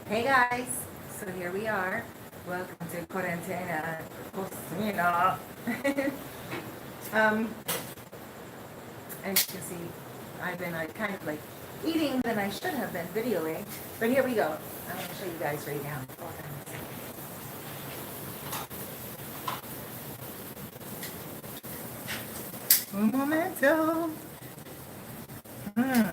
Hey guys, so here we are. Welcome to Quarantena Cocina. um, as you can see, I've been kind of like eating than I should have been videoing, but here we go. I'm going to show you guys right now. Hold on a second. Un momento. Mm.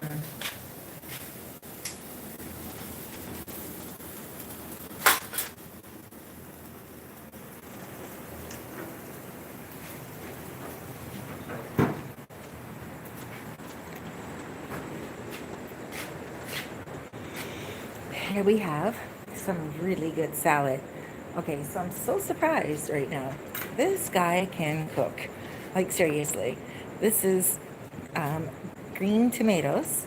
Here we have some really good salad. Okay, so I'm so surprised right now. This guy can cook. Like, seriously. This is um, green tomatoes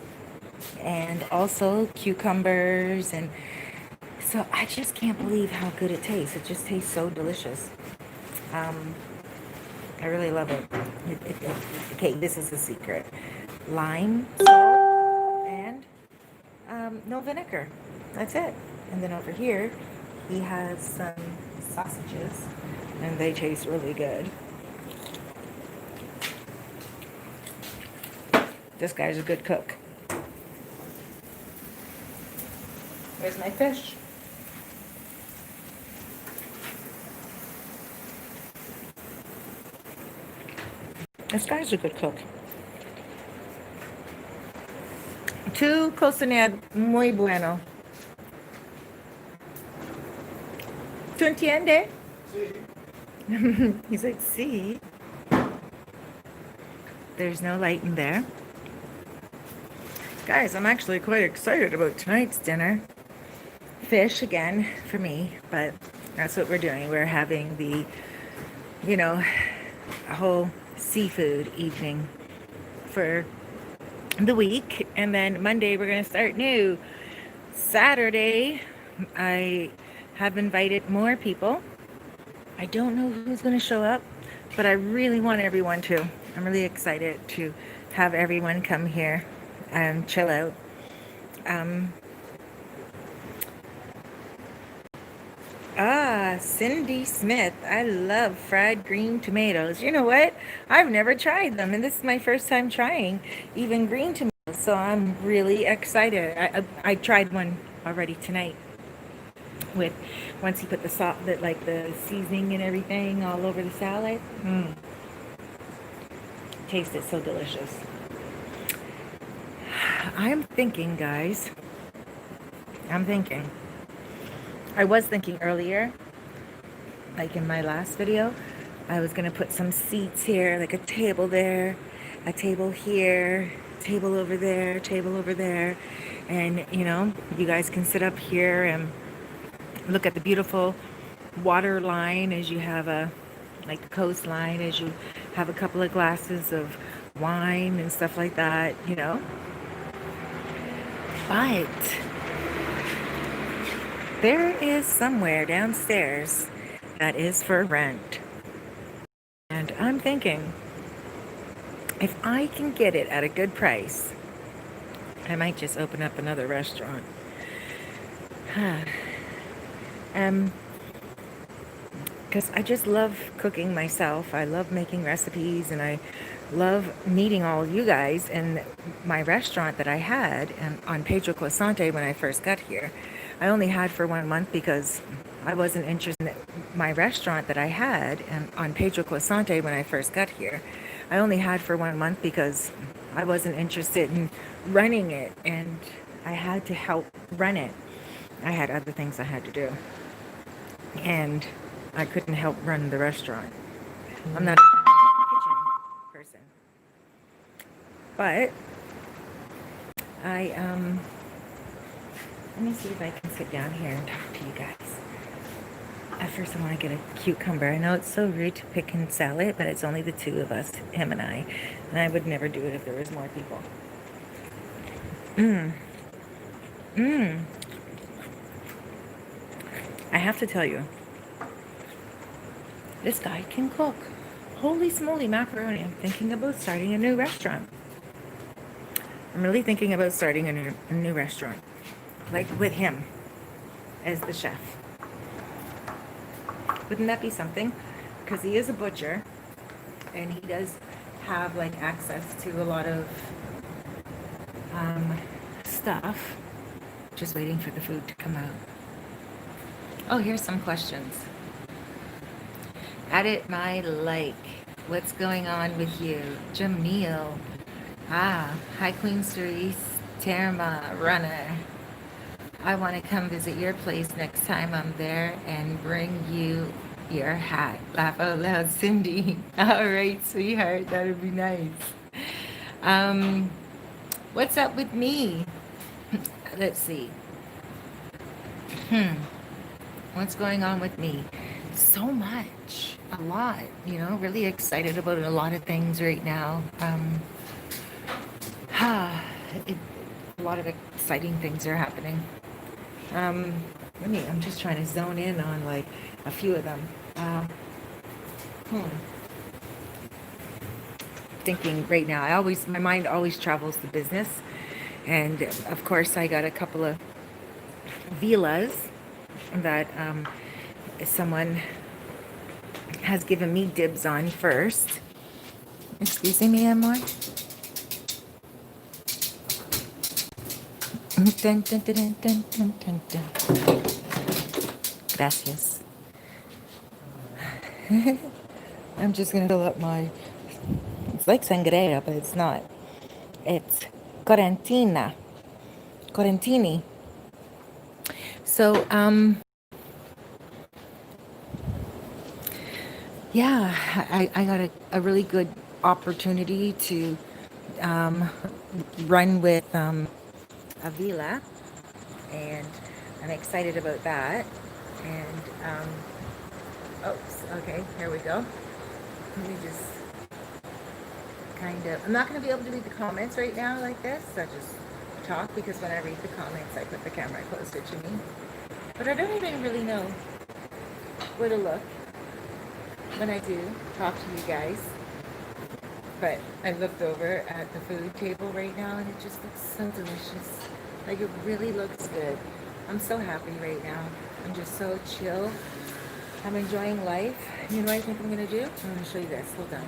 and also cucumbers. And so I just can't believe how good it tastes. It just tastes so delicious. Um, I really love it. Okay, this is the secret. Lime, salt, and no vinegar. That's it. And then over here, he has some sausages, and they taste really good. This guy's a good cook. Here's my fish. This guy's a good cook. Tu cocinas muy bueno. ¿Tú entiendes? He's like, see? There's no light in there. Guys, I'm actually quite excited about tonight's dinner. Fish again for me, but that's what we're doing. We're having the, a whole seafood evening for the week. And then Monday, we're going to start new. Saturday, I have invited more people. I don't know who's going to show up, but I really want everyone to. I'm really excited to have everyone come here and chill out. Cindy Smith. I love fried green tomatoes. You know what? I've never tried them, and this is my first time trying even green tomatoes. So I'm really excited. I tried one already tonight with once he put the salt, the seasoning and everything all over the salad. Tasted so delicious. I'm thinking, guys. I was thinking earlier, like in my last video, I was going to put some seats here, like a table there, a table here, table over there. And, you guys can sit up here and look at the beautiful water line as you have a coastline, as you have a couple of glasses of wine and stuff like that, But there is somewhere downstairs that is for rent. And I'm thinking, if I can get it at a good price, I might just open up another restaurant. Because I just love cooking myself. I love making recipes, and I love meeting all you guys. And my restaurant that I had on Pedro Cosante when I first got here, I only had for 1 month because I wasn't interested in my restaurant that I had on Pedro Cosante when I first got here. I only had for 1 month because I wasn't interested in running it, and I had to help run it. I had other things I had to do, and I couldn't help run the restaurant. I'm not a kitchen person, but let me see if I can sit down here and talk to you guys. At first I want to get a cucumber. I know it's so rude to pick in salad, but it's only the two of us, him and I would never do it if there was more people. I have to tell you, this guy can cook. Holy smoly macaroni. I'm thinking about starting a new restaurant. I'm really thinking about starting a new restaurant, like with him. as the chef. Wouldn't that be something? Because he is a butcher, and he does have like access to a lot of stuff. Just waiting for the food to come out. Oh, here's some questions. Edit my like. What's going on with you? Jamil. Hi Queen Cerise. Terma, runner. I want to come visit your place next time I'm there and bring you your hat. Laugh out loud, Cindy. All right, sweetheart. That would be nice. What's up with me? Let's see. What's going on with me? So much. A lot. You know, really excited about a lot of things right now. A lot of exciting things are happening. I'm just trying to zone in on like a few of them. Thinking right now, my mind always travels to business, and of course I got a couple of villas that someone has given me dibs on first. Excuse me, amor. Dun, dun, dun, dun, dun, dun, dun. Gracias. I'm just gonna fill up my. It's like sangria, but it's not. It's Corentini. So, yeah, I got a really good opportunity to run with a villa, and I'm excited about that. And okay, here we go. Let me just I'm not going to be able to read the comments right now like this. I just talk, because when I read the comments, I put the camera closer to me. But I don't even really know where to look when I do talk to you guys. But I looked over at the food table right now, and it just looks so delicious. Like, it really looks good. I'm so happy right now. I'm just so chill. I'm enjoying life. You know what I think I'm going to do? I'm going to show you this. Hold on.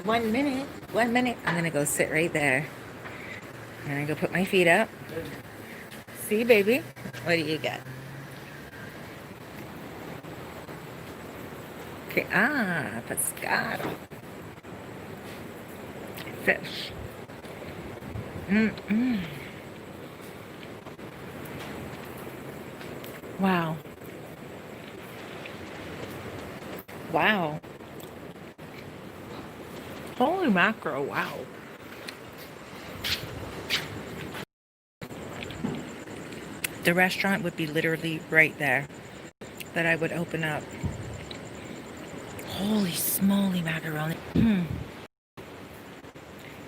1 minute. One minute. I'm going to go sit right there. I'm going to go put my feet up. See, baby? What do you got? Okay. Pescado. Fish. Wow. Holy mackerel, wow. The restaurant would be literally right there that I would open up. Holy smoly macaroni.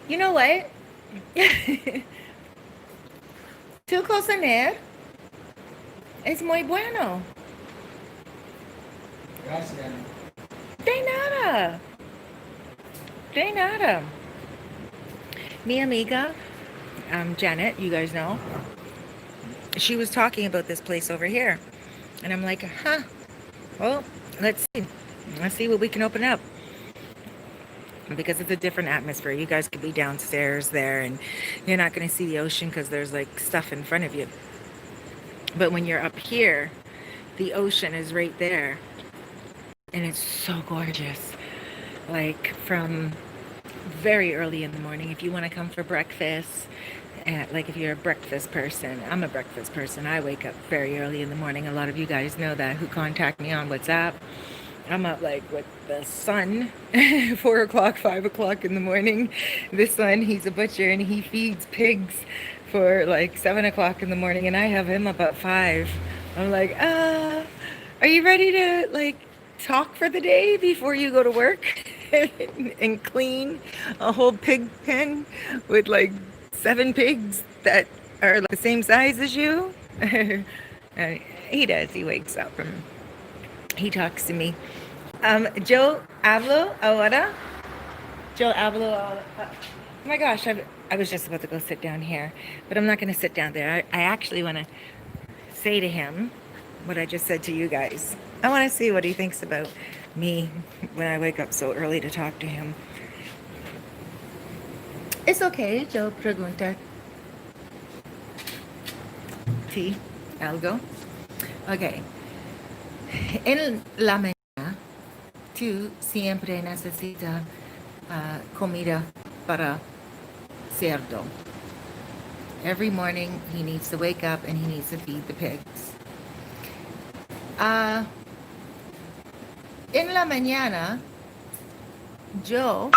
You know what? Tu comer es muy bueno. Gracias. De nada. Mi amiga, Janet, you guys know, she was talking about this place over here. And I'm like, well, let's see what we can open up. Because it's a different atmosphere. You guys could be downstairs there, and you're not going to see the ocean because there's like stuff in front of you. But when you're up here, the ocean is right there. And it's so gorgeous. Like, from very early in the morning, if you want to come for breakfast, like if you're a breakfast person. I'm a breakfast person. I wake up very early in the morning. A lot of you guys know that who contact me on WhatsApp. I'm up like with the sun, 4 o'clock, 5 o'clock in the morning. This son, he's a butcher, and he feeds pigs for like 7 o'clock in the morning, and I have him up at 5. I'm like, are you ready to like talk for the day before you go to work and clean a whole pig pen with like 7 pigs that are like the same size as you? And he does. He wakes up and he talks to me. Yo hablo ahora. Oh my gosh, I was just about to go sit down here, but I'm not going to sit down there. I actually want to say to him what I just said to you guys. I want to see what he thinks about me when I wake up so early to talk to him. It's okay, yo pregunta ti algo. Okay. En la mañana, tú siempre necesitas comida para cerdo. Every morning, he needs to wake up and he needs to feed the pigs. En la mañana, yo,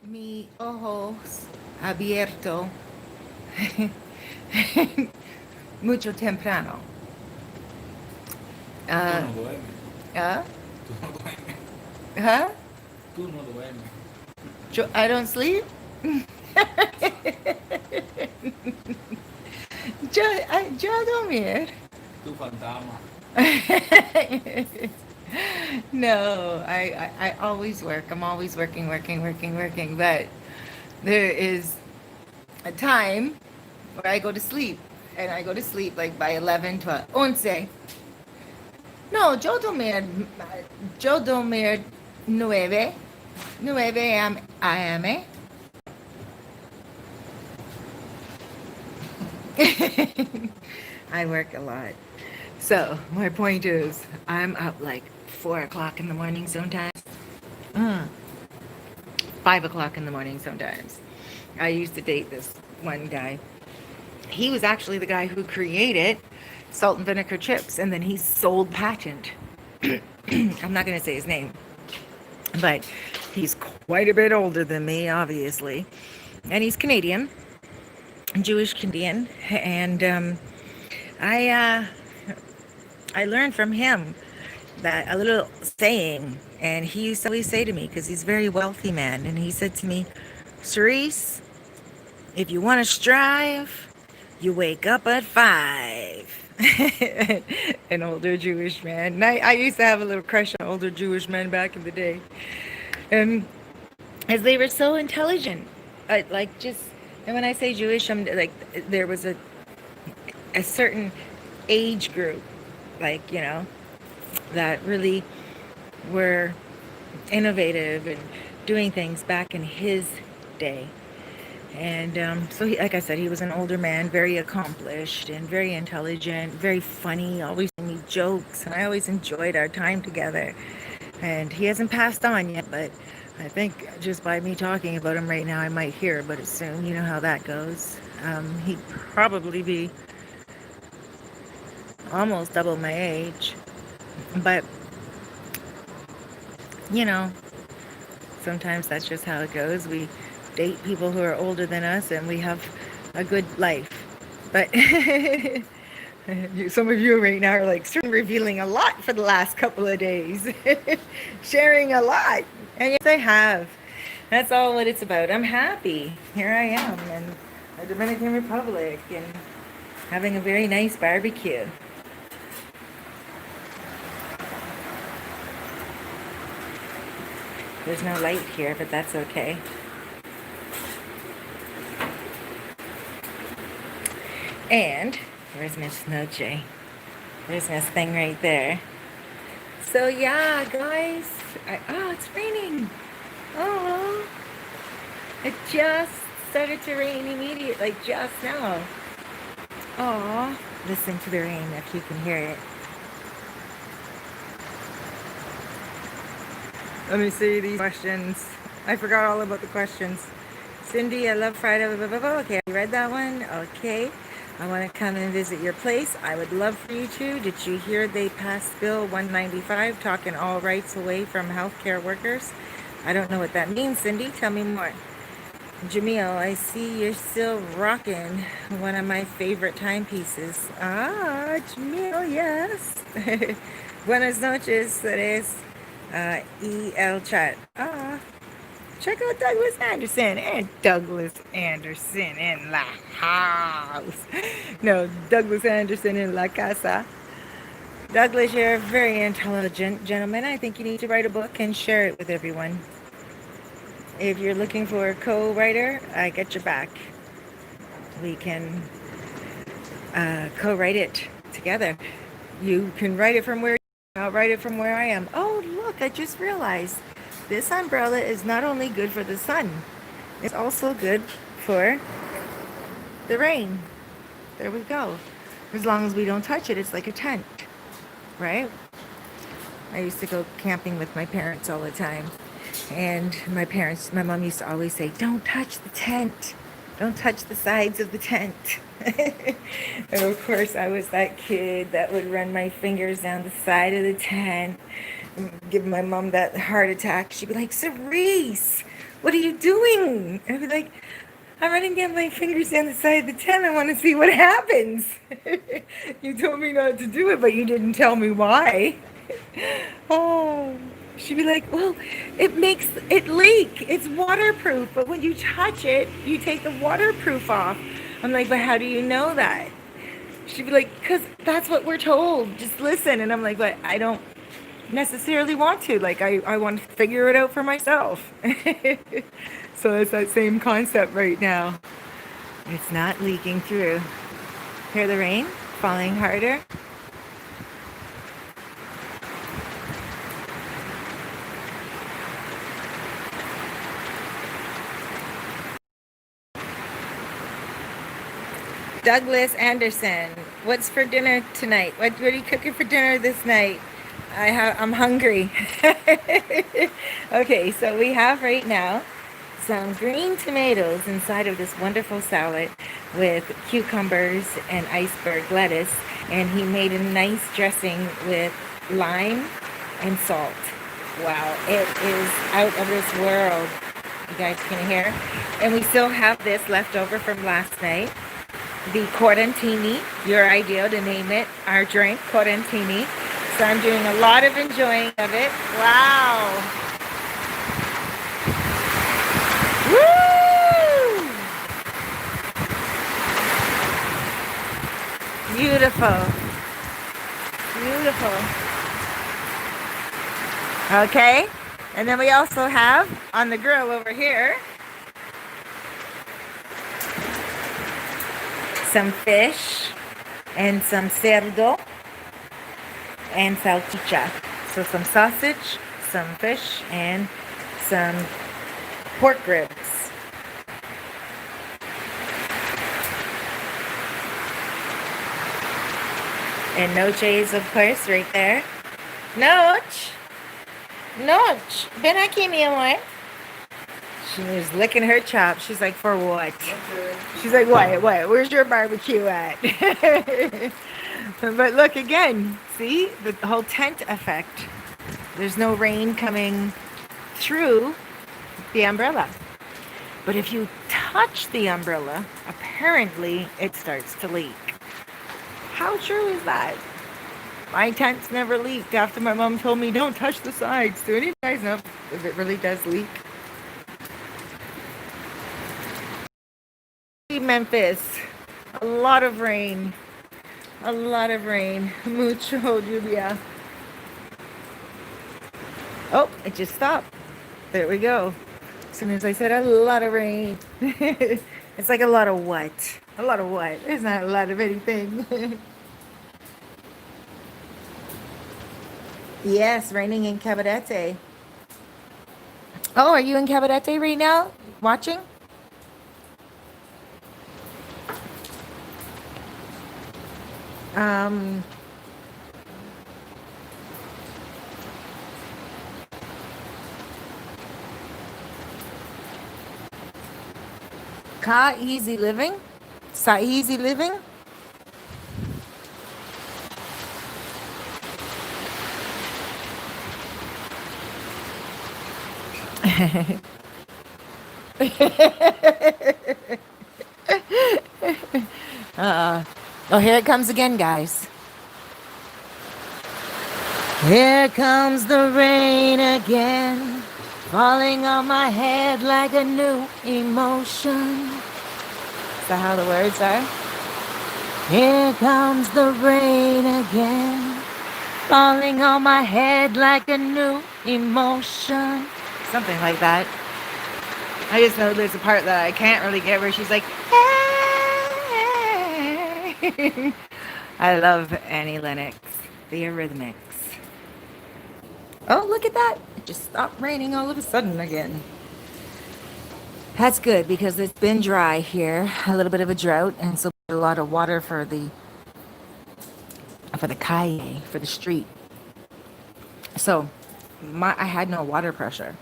mi ojos abierto mucho temprano. Tú no duermes. ¿Ah? Tú no duermes. Huh? Tú no duermes. I don't sleep? yo dormir. Tu fantasma. No, I always work. I'm always working. But there is a time where I go to sleep. And I go to sleep like by 11, 12, 11. No, yo dormir 9 a.m. I work a lot. So my point is, I'm up like 4 o'clock in the morning sometimes. 5 o'clock in the morning sometimes. I used to date this one guy. He was actually the guy who created salt and vinegar chips, and then he sold patent. I'm not going to say his name, but he's quite a bit older than me, obviously. And he's Canadian, Jewish Canadian. And I learned from him that a little saying, and he used to always say to me, because he's a very wealthy man, and he said to me, Cerise, if you want to strive, you wake up at 5. An older Jewish man. And I used to have a little crush on older Jewish men back in the day. And as they were so intelligent, and when I say Jewish, I'm like, there was a certain age group, that really were innovative and doing things back in his day. And so, like I said, he was an older man, very accomplished and very intelligent, very funny, always telling me jokes, and I always enjoyed our time together. And he hasn't passed on yet, but I think just by me talking about him right now, I might hear about it soon. You know how that goes. He'd probably be almost double my age, but sometimes that's just how it goes. We date people who are older than us and we have a good life. But some of you right now are like revealing a lot for the last couple of days. Sharing a lot. And yes, I have. That's all what it's about. I'm happy. Here I am in the Dominican Republic and having a very nice barbecue. There's no light here, but that's okay. And where's Miss Noche? There's Miss Thing right there. So yeah, guys. It's raining. Oh, it just started to rain immediately, like just now. Oh, listen to the rain if you can hear it. Let me see these questions. I forgot all about the questions. Cindy, I love Friday. Okay, I read that one. Okay. I want to come and visit your place. I would love for you to. Did you hear they passed Bill 195 talking all rights away from healthcare workers? I don't know what that means, Cindy. Tell me more. Jamil, I see you're still rocking one of my favorite timepieces. Jamil, yes. Buenas noches, Cerise. El Chat. Check out Douglas Anderson and Douglas Anderson in la house. No, Douglas Anderson in la casa. Douglas, you're a very intelligent gentleman. I think you need to write a book and share it with everyone. If you're looking for a co-writer, I got your back. We can co-write it together. You can write it from where I'll write it from where I am. Oh, look, I just realized this umbrella is not only good for the sun, it's also good for the rain. There we go. As long as we don't touch it, it's like a tent, right? I used to go camping with my parents all the time. And my mom used to always say, don't touch the tent. Don't touch the sides of the tent. And of course, I was that kid that would run my fingers down the side of the tent, give my mom that heart attack. She'd be like, Cerise, what are you doing? And I'd be like, I'm running down my fingers down the side of the tent. I want to see what happens. You told me not to do it, but you didn't tell me why. Oh, she'd be like, well, it makes it leak. It's waterproof, but when you touch it, you take the waterproof off. I'm like, but how do you know that? She'd be like, because that's what we're told. Just listen. And I'm like, but I don't necessarily want to. Like, I want to figure it out for myself. So it's that same concept right now. It's not leaking through. Hear the rain falling harder? Douglas Anderson, what's for dinner tonight? What are you cooking for dinner this night? I'm hungry. Okay, so we have right now some green tomatoes inside of this wonderful salad with cucumbers and iceberg lettuce, and he made a nice dressing with lime and salt. Wow, it is out of this world. You guys can hear. And we still have this left over from last night. The Quarantini, your idea to name it, our drink, Quarantini. So I'm doing a lot of enjoying of it. Wow. Woo! Beautiful. Beautiful. Okay. And then we also have on the grill over here some fish and some cerdo and salchicha. So some sausage, some fish, and some pork ribs. And Noche, of course, right there. Noche, ven aquí, mi amor. She was licking her chops. She's like, for what? She's like, what? Where's your barbecue at? But look again. See? The whole tent effect. There's no rain coming through the umbrella. But if you touch the umbrella, apparently it starts to leak. How true is that? My tents never leaked after my mom told me, don't touch the sides. Do any of you guys know if it really does leak? Memphis, a lot of rain, mucho lluvia. Oh, it just stopped. There we go. As soon as I said a lot of rain. It's like a lot of what? A lot of what? It's not a lot of anything. Yes, raining in Cabarete. Oh, are you in Cabarete right now? Watching? Ka easy living? Sa easy living? Oh, here it comes again, guys. Here comes the rain again, falling on my head like a new emotion. Is that how the words are? Here comes the rain again, falling on my head like a new emotion. Something like that. I just know there's a part that I can't really get where she's like, hey. I love Annie Lennox, the Eurythmics. Oh, look at that. It just stopped raining all of a sudden again. That's good because it's been dry here, a little bit of a drought, and so a lot of water for the calle, for the street. So I had no water pressure,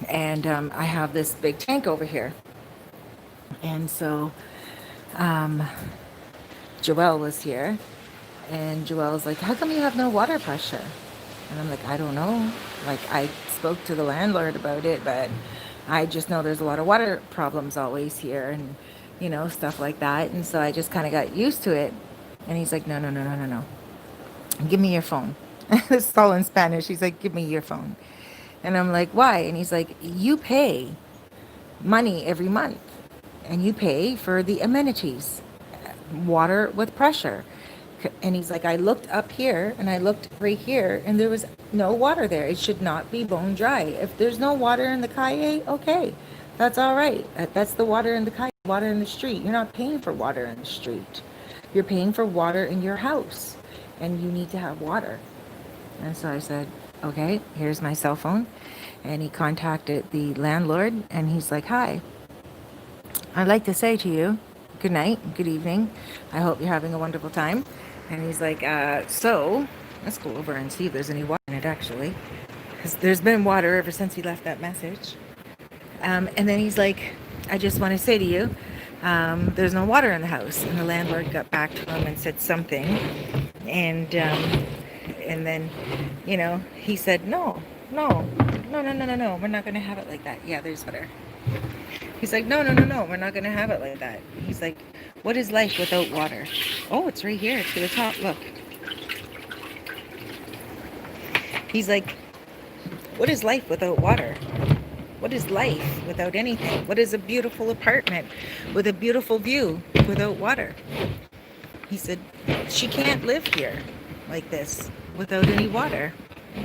and I have this big tank over here, and so Joelle was here, and Joelle was like, "How come you have no water pressure?" And I'm like, "I don't know. Like, I spoke to the landlord about it, but I just know there's a lot of water problems always here, and stuff like that." And so I just kind of got used to it. And he's like, "No, no, no, no, no, no. Give me your phone." It's all in Spanish. He's like, "Give me your phone." And I'm like, "Why?" And he's like, "You pay money every month, and you pay for the amenities, water with pressure." And he's like, "I looked up here and I looked right here, and there was no water there. It should not be bone dry. If there's no water in the calle, okay, that's all right. That's the water in the calle, water in the street. You're not paying for water in the street. You're paying for water in your house, and you need to have water." And so I said, "Okay, here's my cell phone." And he contacted the landlord, and he's like, "Hi, I'd like to say to you, good night, good evening. I hope you're having a wonderful time." And he's like, "So let's go over and see if there's any water in it, actually. Because there's been water ever since he left that message." And then he's like, "I just want to say to you, there's no water in the house." And the landlord got back to him and said something. And then, he said, "No, no, no, no, no, no, no. We're not going to have it like that." Yeah, there's water. He's like, "No, no, no, no. We're not going to have it like that." He's like, "What is life without water?" Oh, it's right here to the top. Look. He's like, "What is life without water? What is life without anything? What is a beautiful apartment with a beautiful view without water?" He said, "She can't live here like this without any water."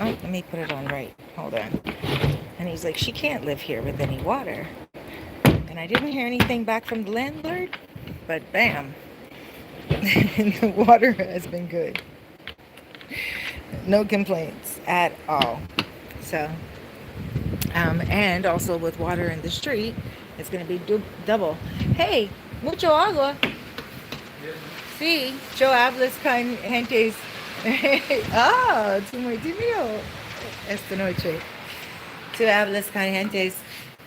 Oh, let me put it on right. Hold on. And he's like, "She can't live here with any water." And I didn't hear anything back from the landlord, but bam, the water has been good. No complaints at all. So, and also with water in the street, it's going to be double. Hey, mucho agua. Sí, yo hablas con gentes. Ah, tú muy tímido esta noche. Tú hablas con gentes.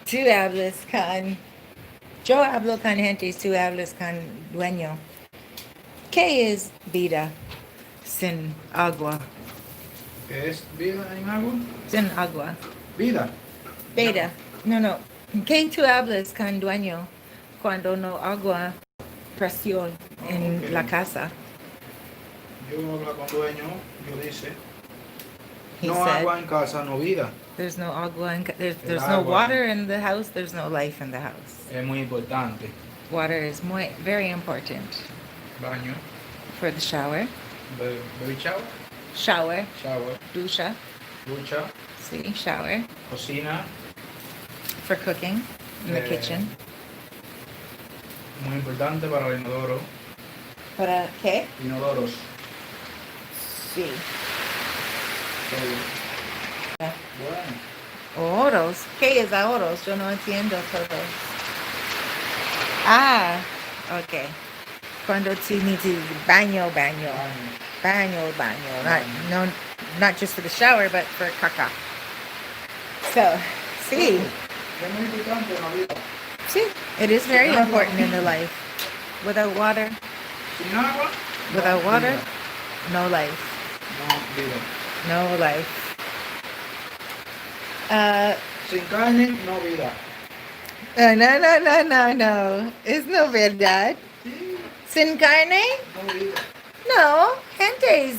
Tú hablas con. Yo hablo con gentes. Tú hablas con dueño. ¿Qué es vida sin agua? ¿Qué es vida en agua? Sin agua. Vida. Vida. No. ¿Qué tú hablas con dueño cuando no agua presión en Okay. la casa? Yo hablo con dueño, yo dice, He no said, agua en casa, no vida. "There's no agua there's El no agua water in the house. There's no life in the house." es muy importante. Water is very important Baño, for the shower. baby shower, Shower. shower, Ducha. ducha, See, shower. cocina, For cooking in the kitchen. muy importante para el inodoro, ¿Para qué? inodoros. Sí. Todo. Bueno, Oros. ¿Qué es oros? Yo no entiendo todo. Ah, ok. Cuando tú necesitas baño. baño. Not just for the shower, but for caca. So, sí. Es muy importante en la vida. See, it is very important in the life. Without water, Sin agua, without no water, vida. no life. No vida. No life. Sin carne, no vida. No. Es no verdad. Sí, Sin carne? no vida. No. Gentes.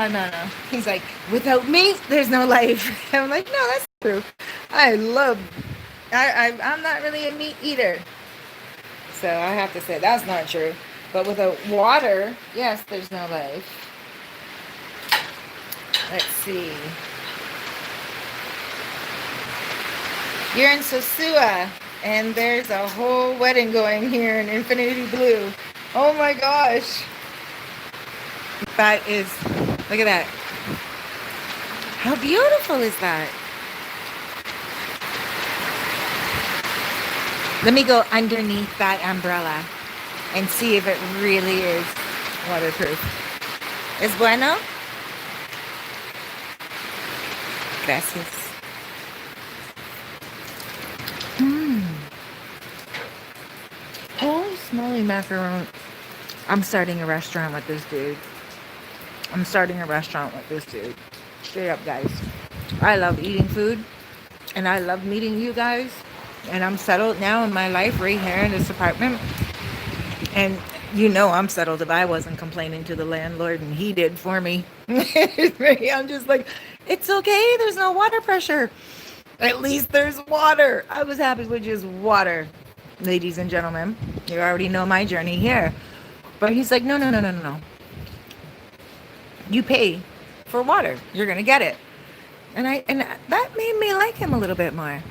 No. He's like, "Without meat, there's no life." I'm like, "No, that's true. I'm not really a meat eater." So I have to say that's not true. But without water, yes, there's no life. Let's see. You're in Sosua, and there's a whole wedding going here in Infinity Blue. Oh my gosh. That is, look at that. How beautiful is that? Let me go underneath that umbrella and see if it really is waterproof. ¿Es bueno? Gracias. Holy smoly macaroni. I'm starting a restaurant with this dude. Straight up, guys. I love eating food, and I love meeting you guys. And I'm settled now in my life right here in this apartment. And you know I'm settled if I wasn't complaining to the landlord and he did for me. I'm just like, it's okay. There's no water pressure. At least there's water. I was happy with just water. Ladies and gentlemen, you already know my journey here. But he's like, no. You pay for water. You're going to get it. And that made me like him a little bit more.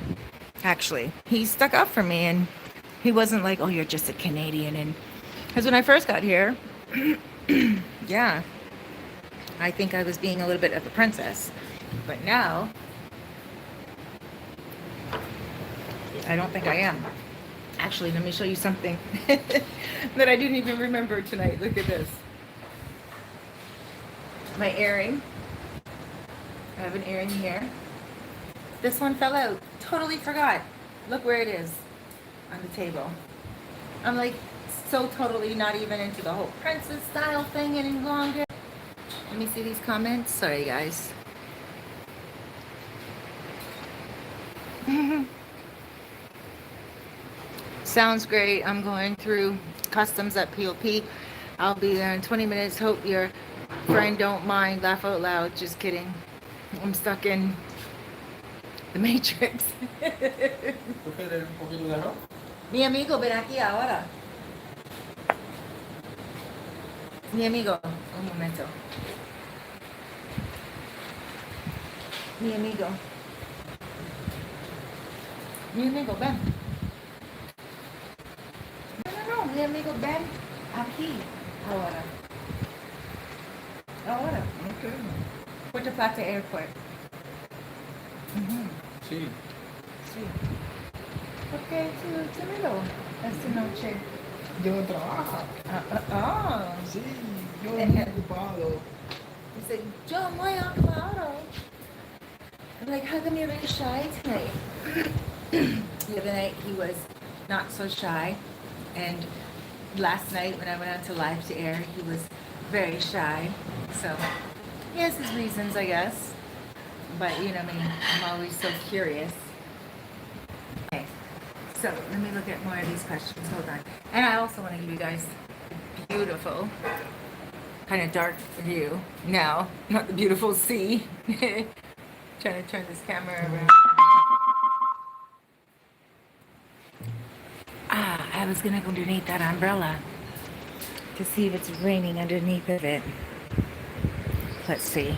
Actually, he stuck up for me, and he wasn't like, oh, you're just a Canadian. And because when I first got here, yeah, I think I was being a little bit of a princess. But now, I don't think I am. Actually, let me show you something that I didn't even remember tonight. Look at this. My earring. I have an earring here. This one fell out. Totally forgot. Look where it is on the table. I'm like so totally not even into the whole princess style thing any longer. Let me see these comments. Sorry, guys. Sounds great. I'm going through customs at POP. I'll be there in 20 minutes. Hope your friend don't mind. Laugh out loud. Just kidding. I'm stuck in the Matrix. Mi amigo, ven aquí ahora. Mi amigo, un momento. Mi amigo. Mi amigo, ven. No, mi amigo, ven aquí ahora. Ahora. Okay. Puerto Plata Airport. Sí. Sí. ¿Por qué tú me lo esta noche? Yo no trabajo. Sí, yo muy ocupado. He said, yo muy ocupado. I'm like, how come you're very shy tonight? The other night he was not so shy, and last night when I went out to live to air, he was very shy. So he has his reasons, I guess. But you know me, I'm always so curious. Okay, so let me look at more of these questions. Hold on. And I also want to give you guys a beautiful, kind of dark view now, not the beautiful sea. Trying to turn this camera around. I was gonna go underneath that umbrella to see if it's raining underneath of it. Let's see.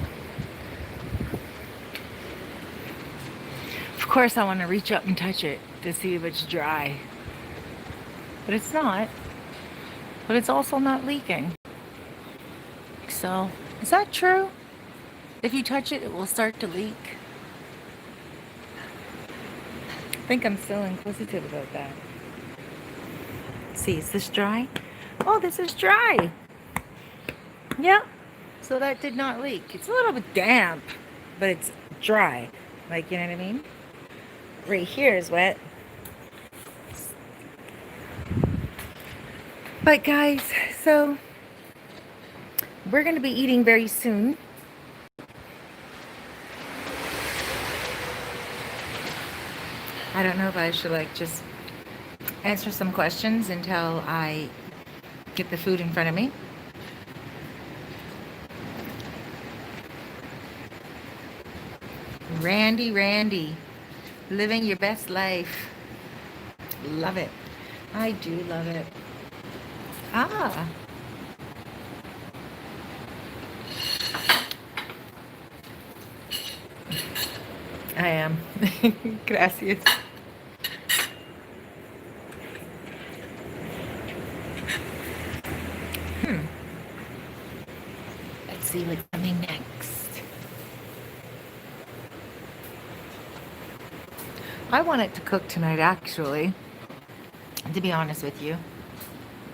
Of course I want to reach up and touch it to see if it's dry. But it's not. But it's also not leaking. So, is that true? If you touch it, it will start to leak. I think I'm still inquisitive about that. Let's see, is this dry? Oh, this is dry. Yeah. So that did not leak. It's a little bit damp, but it's dry. Like, you know what I mean? Right here is wet. But guys, so we're going to be eating very soon. I don't know if I should like just answer some questions until I get the food in front of me. Randy, living your best life. Love it. I do love it. Ah. I am. Gracias. I wanted to cook tonight, actually. To be honest with you,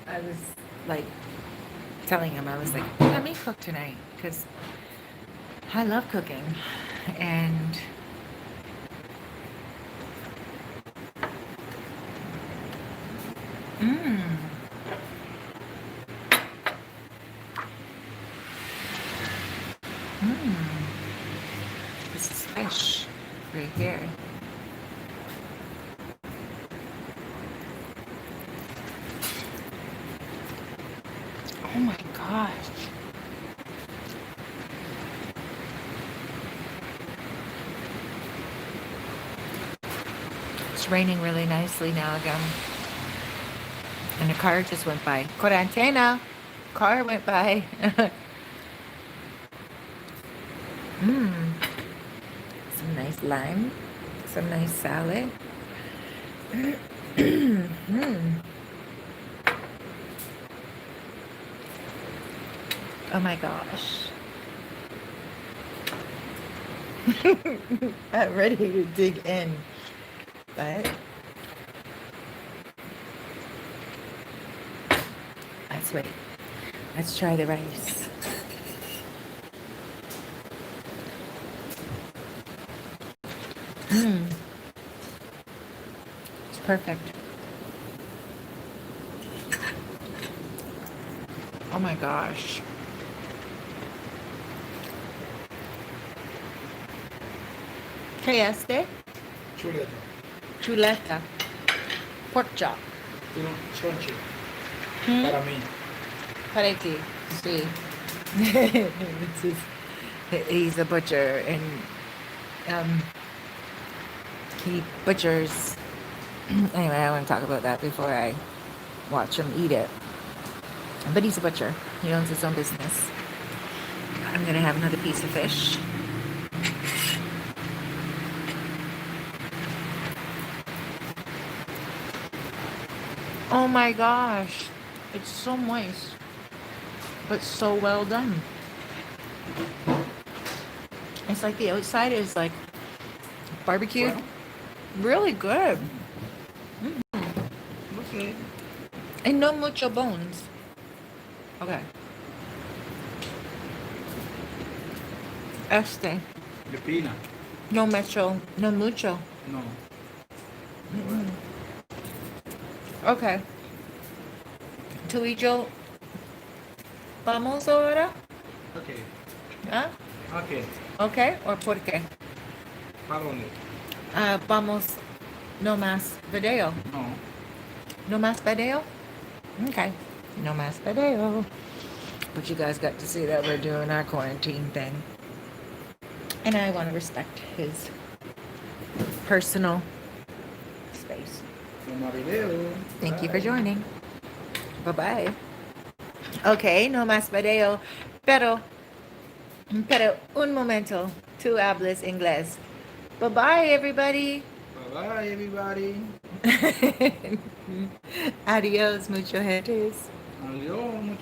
I was like telling him, I was like, let me cook tonight because I love cooking. And mmm, mmm, this is fish right here. Oh my gosh. It's raining really nicely now again. And a car just went by. Quarantena. Car went by. Mmm. Some nice lime. Some nice salad. Mmm. Oh my gosh. I'm ready to dig in. But let's wait. Let's try the rice. Mmm. It's perfect. Oh my gosh. ¿Qué es este? Chuleta. Chuleta. Pork chop. You know, crunchy. Hmm? Para mí. Para ti. Sí. He's a butcher and he butchers. Anyway, I want to talk about that before I watch him eat it. But he's a butcher. He owns his own business. I'm going to have another piece of fish. Oh my gosh. It's so moist. But so well done. It's like the outside is like barbecued. Bueno. Really good. Okay. And no mucho bones. Okay. Este. De pina. No mucho. No mucho. No. Mm-mm. Okay. Tú y yo vamos ahora. Okay. ¿Ah? Okay. Okay. ¿O por qué? ¿Para dónde? Vamos no más video. No. No más video? Okay. No más video. But you guys got to see that we're doing our quarantine thing. And I want to respect his personal space. No más video. Thank you for Bye. joining. Bye-bye. Okay, no más video. Pero un momento. Tú hablas inglés. Bye-bye, everybody. Bye-bye, everybody. Adios, mucho gentes. Adiós, mucho